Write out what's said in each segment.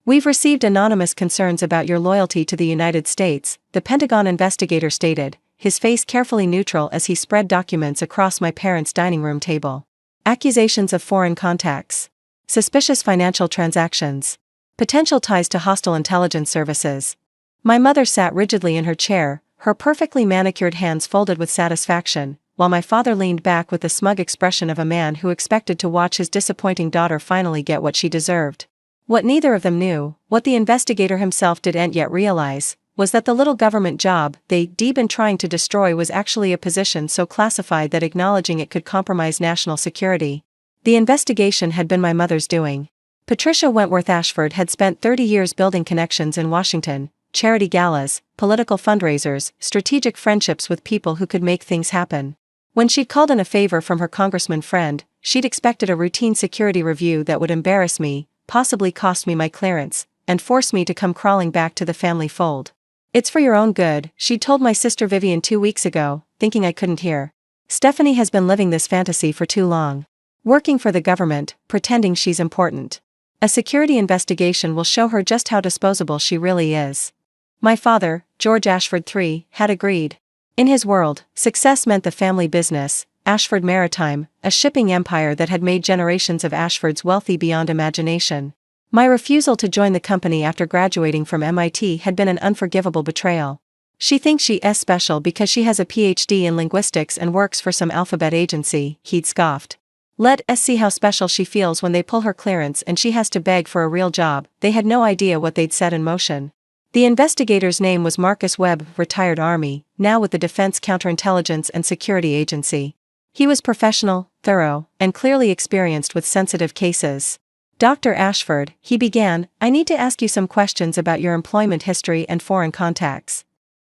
"We've received anonymous concerns about your loyalty to the United States," the Pentagon investigator stated, his face carefully neutral as he spread documents across my parents' dining room table. Accusations of foreign contacts. Suspicious financial transactions. Potential ties to hostile intelligence services. My mother sat rigidly in her chair, her perfectly manicured hands folded with satisfaction, while my father leaned back with the smug expression of a man who expected to watch his disappointing daughter finally get what she deserved. What neither of them knew, what the investigator himself didn't yet realize, was that the little government job they'd been trying to destroy was actually a position so classified that acknowledging it could compromise national security. The investigation had been my mother's doing. Patricia Wentworth Ashford had spent 30 years building connections in Washington, charity galas, political fundraisers, strategic friendships with people who could make things happen. When she'd called in a favor from her congressman friend, she'd expected a routine security review that would embarrass me, possibly cost me my clearance, and force me to come crawling back to the family fold. "It's for your own good," she'd told my sister Vivian 2 weeks ago, thinking I couldn't hear. "Stephanie has been living this fantasy for too long. Working for the government, pretending she's important. A security investigation will show her just how disposable she really is." My father, George Ashford III, had agreed. In his world, success meant the family business, Ashford Maritime, a shipping empire that had made generations of Ashfords wealthy beyond imagination. My refusal to join the company after graduating from MIT had been an unforgivable betrayal. "She thinks she's special because she has a PhD in linguistics and works for some alphabet agency," he'd scoffed. "Let's see how special she feels when they pull her clearance and she has to beg for a real job." They had no idea what they'd set in motion. The investigator's name was Marcus Webb, retired Army, now with the Defense Counterintelligence and Security Agency. He was professional, thorough, and clearly experienced with sensitive cases. "Dr. Ashford," he began, "I need to ask you some questions about your employment history and foreign contacts."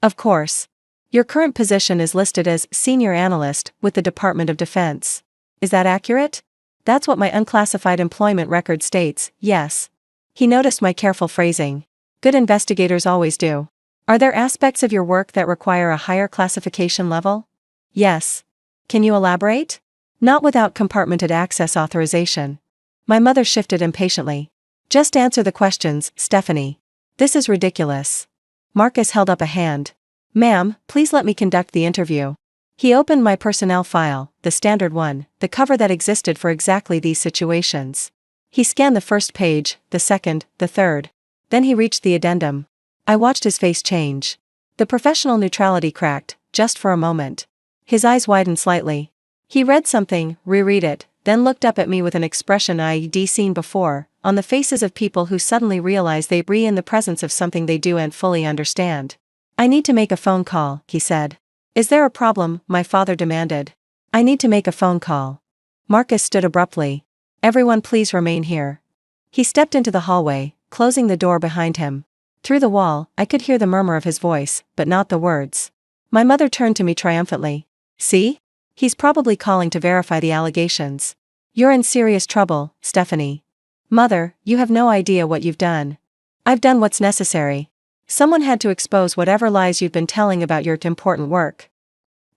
"Of course. Your current position is listed as Senior Analyst with the Department of Defense. Is that accurate?" "That's what my unclassified employment record states, yes." He noticed my careful phrasing. Good investigators always do. "Are there aspects of your work that require a higher classification level?" "Yes." "Can you elaborate?" "Not without compartmented access authorization." My mother shifted impatiently. "Just answer the questions, Stephanie. This is ridiculous." Marcus held up a hand. "Ma'am, please let me conduct the interview." He opened my personnel file, the standard one, the cover that existed for exactly these situations. He scanned the first page, the second, the third. Then he reached the addendum. I watched his face change. The professional neutrality cracked, just for a moment. His eyes widened slightly. He read something, reread it, then looked up at me with an expression I'd seen before, on the faces of people who suddenly realize they're in the presence of something they don't fully understand. "I need to make a phone call," he said. "Is there a problem?" my father demanded. "I need to make a phone call." Marcus stood abruptly. "Everyone please remain here." He stepped into the hallway, closing the door behind him. Through the wall, I could hear the murmur of his voice, but not the words. My mother turned to me triumphantly. "See? He's probably calling to verify the allegations. You're in serious trouble, Stephanie." "Mother, you have no idea what you've done." "I've done what's necessary. Someone had to expose whatever lies you've been telling about your important work.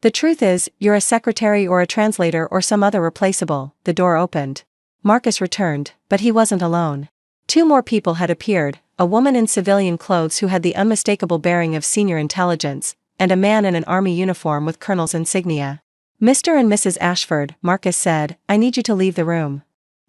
The truth is, you're a secretary or a translator or some other replaceable." The door opened. Marcus returned, but he wasn't alone. 2 more people had appeared, a woman in civilian clothes who had the unmistakable bearing of senior intelligence, and a man in an army uniform with colonel's insignia. "Mr. and Mrs. Ashford," Marcus said, "I need you to leave the room."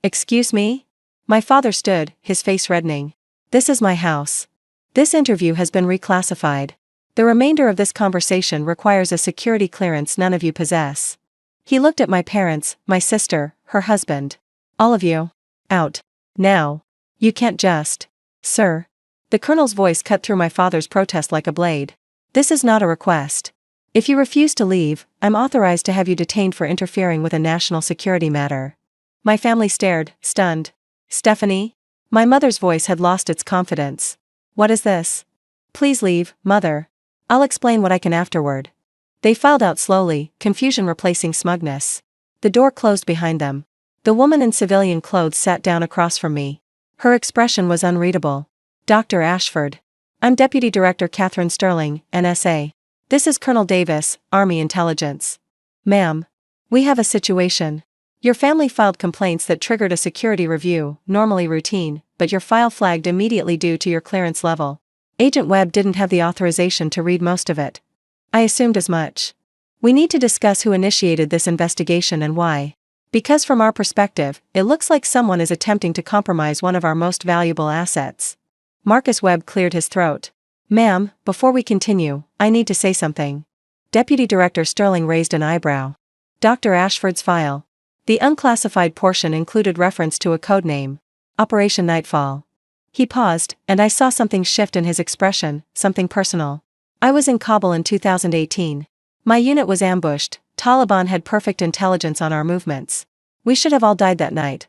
"Excuse me?" My father stood, his face reddening. "This is my house. This interview has been reclassified. The remainder of this conversation requires a security clearance none of you possess." He looked at my parents, my sister, her husband. "All of you. Out. Now. You can't just." "Sir." The colonel's voice cut through my father's protest like a blade. "This is not a request. If you refuse to leave, I'm authorized to have you detained for interfering with a national security matter." My family stared, stunned. "Stephanie?" My mother's voice had lost its confidence. "What is this?" "Please leave, Mother. I'll explain what I can afterward." They filed out slowly, confusion replacing smugness. The door closed behind them. The woman in civilian clothes sat down across from me. Her expression was unreadable. "Dr. Ashford. I'm Deputy Director Catherine Sterling, NSA. This is Colonel Davis, Army Intelligence." "Ma'am. We have a situation." Your family filed complaints that triggered a security review, normally routine, but your file flagged immediately due to your clearance level. Agent Webb didn't have the authorization to read most of it. I assumed as much. We need to discuss who initiated this investigation and why. Because from our perspective, it looks like someone is attempting to compromise one of our most valuable assets. Marcus Webb cleared his throat. Ma'am, before we continue, I need to say something. Deputy Director Sterling raised an eyebrow. Dr. Ashford's file. The unclassified portion included reference to a code name. Operation Nightfall. He paused, and I saw something shift in his expression, something personal. I was in Kabul in 2018. My unit was ambushed. Taliban had perfect intelligence on our movements. We should have all died that night.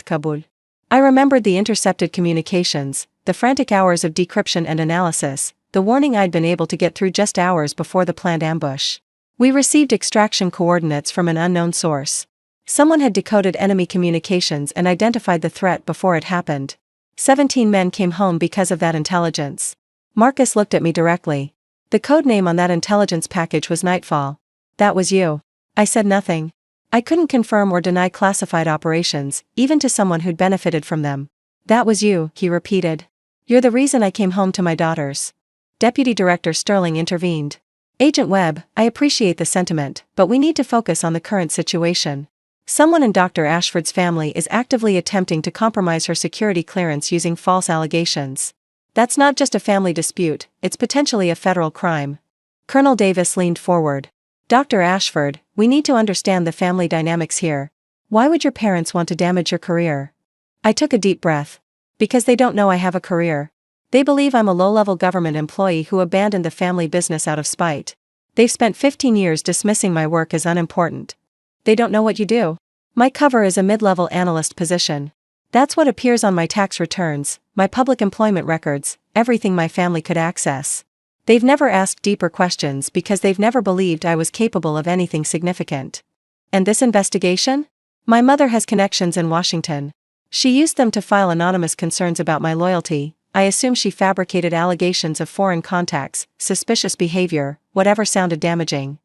Kabul. I remembered the intercepted communications, the frantic hours of decryption and analysis, the warning I'd been able to get through just hours before the planned ambush. We received extraction coordinates from an unknown source. Someone had decoded enemy communications and identified the threat before it happened. 17 men came home because of that intelligence. Marcus looked at me directly. The code name on that intelligence package was Nightfall. That was you. I said nothing. I couldn't confirm or deny classified operations, even to someone who'd benefited from them. That was you, he repeated. You're the reason I came home to my daughters. Deputy Director Sterling intervened. Agent Webb, I appreciate the sentiment, but we need to focus on the current situation. Someone in Dr. Ashford's family is actively attempting to compromise her security clearance using false allegations. That's not just a family dispute, it's potentially a federal crime. Colonel Davis leaned forward. Dr. Ashford, we need to understand the family dynamics here. Why would your parents want to damage your career? I took a deep breath. Because they don't know I have a career. They believe I'm a low-level government employee who abandoned the family business out of spite. They've spent 15 years dismissing my work as unimportant. They don't know what you do. My cover is a mid-level analyst position. That's what appears on my tax returns, my public employment records, everything my family could access. They've never asked deeper questions because they've never believed I was capable of anything significant. And this investigation? My mother has connections in Washington. She used them to file anonymous concerns about my loyalty. I assume she fabricated allegations of foreign contacts, suspicious behavior, whatever sounded damaging.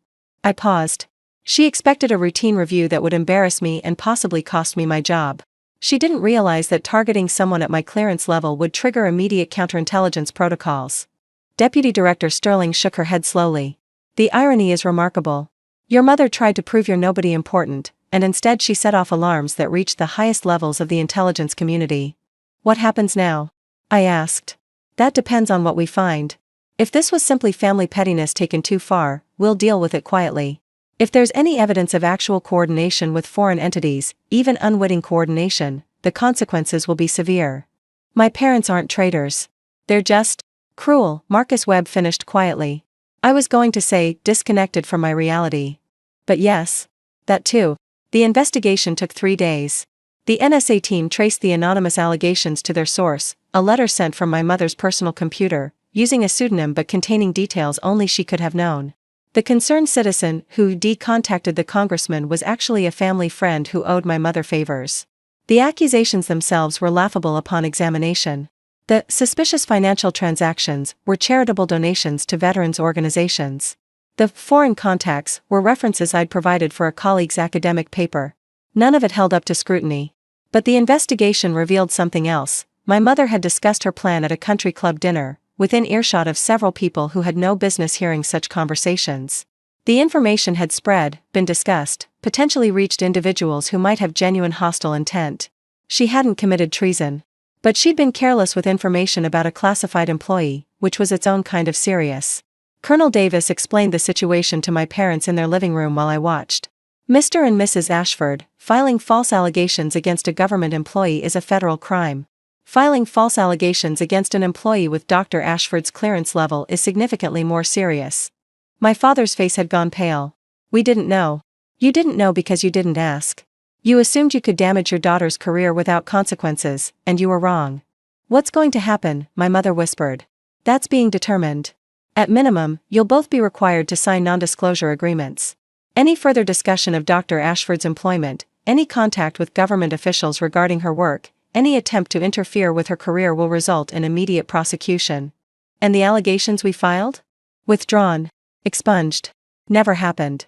I paused. She expected a routine review that would embarrass me and possibly cost me my job. She didn't realize that targeting someone at my clearance level would trigger immediate counterintelligence protocols. Deputy Director Sterling shook her head slowly. The irony is remarkable. Your mother tried to prove you're nobody important, and instead she set off alarms that reached the highest levels of the intelligence community. What happens now? I asked. That depends on what we find. If this was simply family pettiness taken too far, we'll deal with it quietly. If there's any evidence of actual coordination with foreign entities, even unwitting coordination, the consequences will be severe. My parents aren't traitors. They're just cruel, Marcus Webb finished quietly. I was going to say, disconnected from my reality. But yes. That too. The investigation took 3 days. The NSA team traced the anonymous allegations to their source, a letter sent from my mother's personal computer, using a pseudonym but containing details only she could have known. The concerned citizen who contacted the congressman was actually a family friend who owed my mother favors. The accusations themselves were laughable upon examination. The suspicious financial transactions were charitable donations to veterans organizations. The foreign contacts were references I'd provided for a colleague's academic paper. None of it held up to scrutiny. But the investigation revealed something else. My mother had discussed her plan at a country club dinner, within earshot of several people who had no business hearing such conversations. The information had spread, been discussed, potentially reached individuals who might have genuine hostile intent. She hadn't committed treason. But she'd been careless with information about a classified employee, which was its own kind of serious. Colonel Davis explained the situation to my parents in their living room while I watched. Mr. and Mrs. Ashford, filing false allegations against a government employee is a federal crime. Filing false allegations against an employee with Dr. Ashford's clearance level is significantly more serious. My father's face had gone pale. We didn't know. You didn't know because you didn't ask. You assumed you could damage your daughter's career without consequences, and you were wrong. What's going to happen? My mother whispered. That's being determined. At minimum, you'll both be required to sign non-disclosure agreements. Any further discussion of Dr. Ashford's employment, any contact with government officials regarding her work, any attempt to interfere with her career will result in immediate prosecution. And the allegations we filed? Withdrawn. Expunged. Never happened.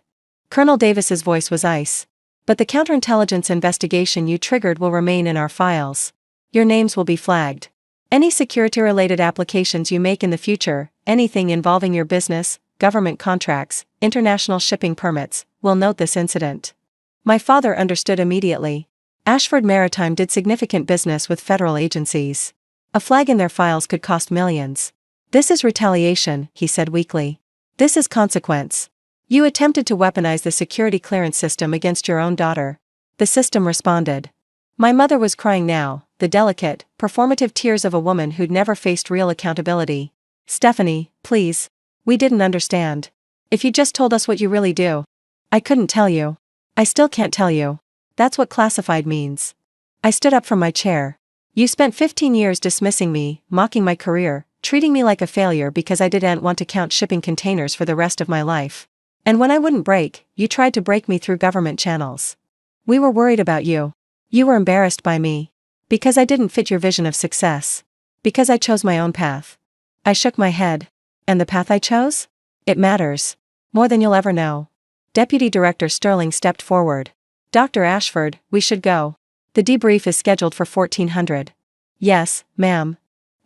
Colonel Davis's voice was ice. But the counterintelligence investigation you triggered will remain in our files. Your names will be flagged. Any security-related applications you make in the future, anything involving your business, government contracts, international shipping permits, will note this incident. My father understood immediately. Ashford Maritime did significant business with federal agencies. A flag in their files could cost millions. This is retaliation, he said weakly. This is consequence. You attempted to weaponize the security clearance system against your own daughter. The system responded. My mother was crying now, the delicate, performative tears of a woman who'd never faced real accountability. Stephanie, please. We didn't understand. If you just told us what you really do. I couldn't tell you. I still can't tell you. That's what classified means. I stood up from my chair. You spent 15 years dismissing me, mocking my career, treating me like a failure because I didn't want to count shipping containers for the rest of my life. And when I wouldn't break, you tried to break me through government channels. We were worried about you. You were embarrassed by me. Because I didn't fit your vision of success. Because I chose my own path. I shook my head. And the path I chose? It matters. More than you'll ever know. Deputy Director Sterling stepped forward. Dr. Ashford, we should go. The debrief is scheduled for 1400. Yes, ma'am.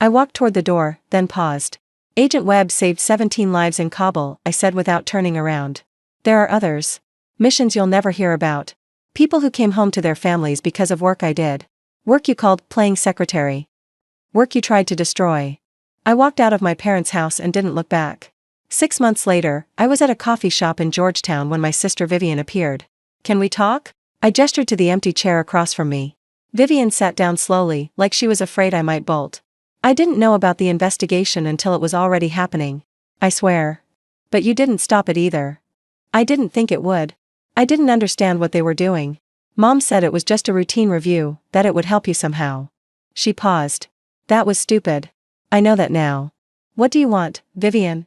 I walked toward the door, then paused. Agent Webb saved 17 lives in Kabul, I said without turning around. There are others. Missions you'll never hear about. People who came home to their families because of work I did. Work you called playing secretary. Work you tried to destroy. I walked out of my parents' house and didn't look back. 6 months later, I was at a coffee shop in Georgetown when my sister Vivian appeared. Can we talk? I gestured to the empty chair across from me. Vivian sat down slowly, like she was afraid I might bolt. I didn't know about the investigation until it was already happening. I swear. But you didn't stop it either. I didn't think it would. I didn't understand what they were doing. Mom said it was just a routine review, that it would help you somehow. She paused. That was stupid. I know that now. What do you want, Vivian?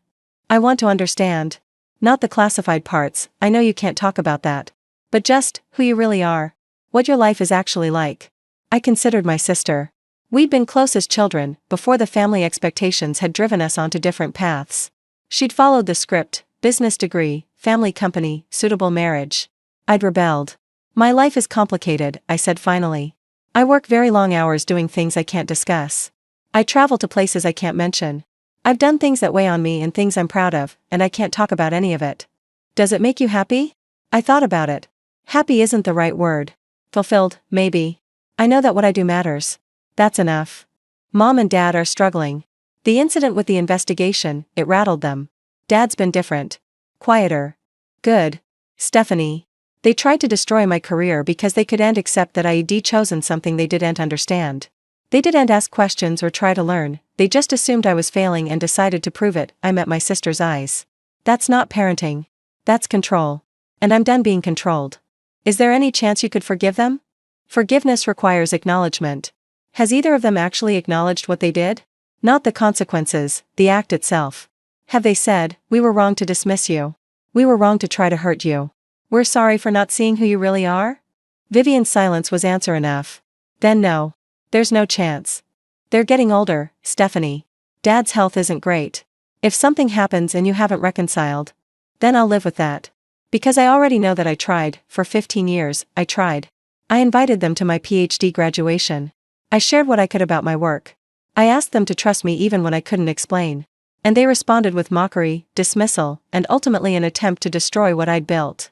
I want to understand. Not the classified parts, I know you can't talk about that. But just, who you really are. What your life is actually like. I considered my sister. We'd been close as children, before the family expectations had driven us onto different paths. She'd followed the script, business degree, family company, suitable marriage. I'd rebelled. My life is complicated, I said finally. I work very long hours doing things I can't discuss. I travel to places I can't mention. I've done things that weigh on me and things I'm proud of, and I can't talk about any of it. Does it make you happy? I thought about it. Happy isn't the right word. Fulfilled, maybe. I know that what I do matters. That's enough. Mom and Dad are struggling. The incident with the investigation, it rattled them. Dad's been different. Quieter. Good. Stephanie. They tried to destroy my career because they couldn't accept that I'd chosen something they didn't understand. They didn't ask questions or try to learn, they just assumed I was failing and decided to prove it. I met my sister's eyes. That's not parenting. That's control. And I'm done being controlled. Is there any chance you could forgive them? Forgiveness requires acknowledgement. Has either of them actually acknowledged what they did? Not the consequences, the act itself. Have they said, we were wrong to dismiss you? We were wrong to try to hurt you. We're sorry for not seeing who you really are? Vivian's silence was answer enough. Then no. There's no chance. They're getting older, Stephanie. Dad's health isn't great. If something happens and you haven't reconciled, then I'll live with that. Because I already know that I tried, for 15 years, I tried. I invited them to my PhD graduation. I shared what I could about my work. I asked them to trust me even when I couldn't explain. And they responded with mockery, dismissal, and ultimately an attempt to destroy what I'd built.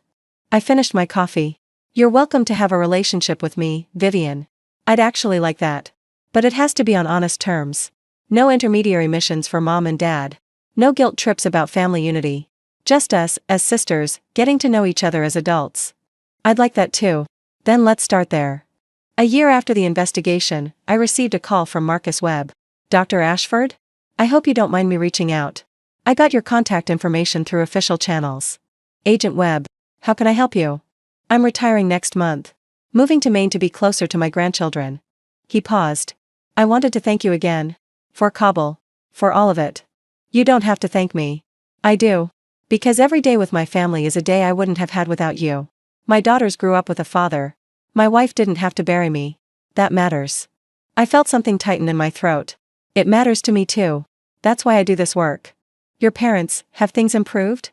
I finished my coffee. You're welcome to have a relationship with me, Vivian. I'd actually like that. But it has to be on honest terms. No intermediary missions for Mom and Dad. No guilt trips about family unity. Just us, as sisters, getting to know each other as adults. I'd like that too. Then let's start there. A year after the investigation, I received a call from Marcus Webb. Dr. Ashford? I hope you don't mind me reaching out. I got your contact information through official channels. Agent Webb. How can I help you? I'm retiring next month. Moving to Maine to be closer to my grandchildren. He paused. I wanted to thank you again. For Kabul. For all of it. You don't have to thank me. I do. Because every day with my family is a day I wouldn't have had without you. My daughters grew up with a father. My wife didn't have to bury me. That matters. I felt something tighten in my throat. It matters to me too. That's why I do this work. Your parents, have things improved?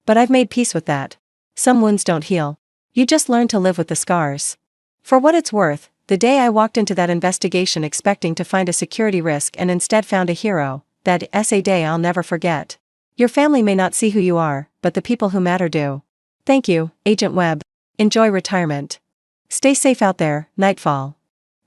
But I've made peace with that. Some wounds don't heal. You just learn to live with the scars. For what it's worth, the day I walked into that investigation expecting to find a security risk and instead found a hero, that's a day I'll never forget. Your family may not see who you are, but the people who matter do. Thank you, Agent Webb. Enjoy retirement. Stay safe out there, Nightfall.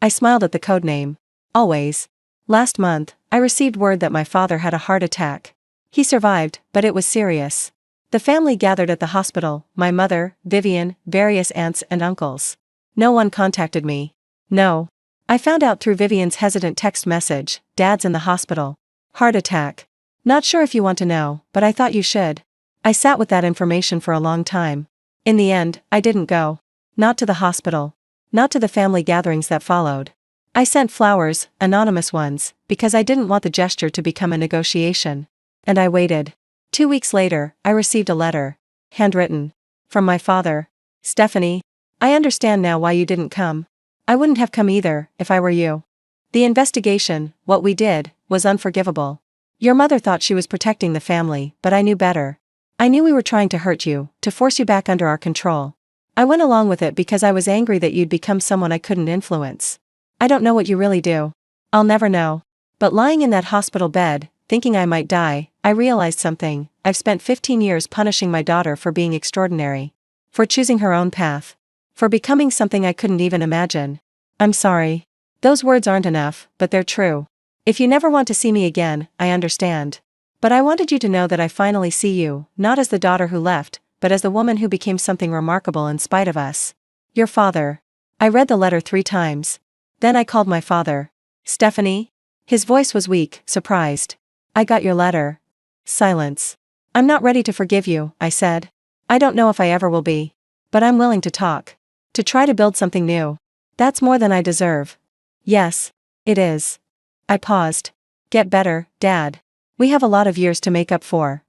I smiled at the codename. Always. Last month, I received word that my father had a heart attack. He survived, but it was serious. The family gathered at the hospital, my mother, Vivian, various aunts and uncles. No one contacted me. No. I found out through Vivian's hesitant text message, Dad's in the hospital. Heart attack. Not sure if you want to know, but I thought you should. I sat with that information for a long time. In the end, I didn't go. Not to the hospital. Not to the family gatherings that followed. I sent flowers, anonymous ones, because I didn't want the gesture to become a negotiation. And I waited. 2 weeks later, I received a letter. Handwritten. From my father. Stephanie. I understand now why you didn't come. I wouldn't have come either, if I were you. The investigation, what we did, was unforgivable. Your mother thought she was protecting the family, but I knew better. I knew we were trying to hurt you, to force you back under our control. I went along with it because I was angry that you'd become someone I couldn't influence. I don't know what you really do. I'll never know. But lying in that hospital bed, thinking I might die, I realized something. I've spent 15 years punishing my daughter for being extraordinary. For choosing her own path. For becoming something I couldn't even imagine. I'm sorry. Those words aren't enough, but they're true. If you never want to see me again, I understand. But I wanted you to know that I finally see you, not as the daughter who left, but as the woman who became something remarkable in spite of us. Your father. I read the letter 3 times. Then I called my father. Stephanie? His voice was weak, surprised. I got your letter. Silence. I'm not ready to forgive you, I said. I don't know if I ever will be. But I'm willing to talk. To try to build something new. That's more than I deserve. Yes. It is. I paused. Get better, Dad. We have a lot of years to make up for.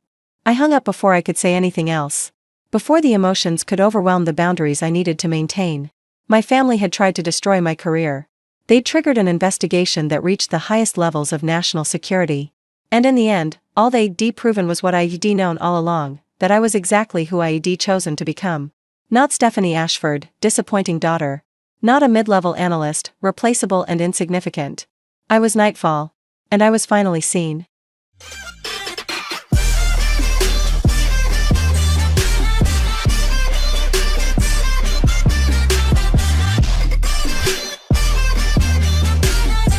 I hung up before I could say anything else. Before the emotions could overwhelm the boundaries I needed to maintain. My family had tried to destroy my career. They'd triggered an investigation that reached the highest levels of national security. And in the end, all they'd proven was what I'd known all along, that I was exactly who I'd chosen to become. Not Stephanie Ashford, disappointing daughter. Not a mid-level analyst, replaceable and insignificant. I was Nightfall. And I was finally seen.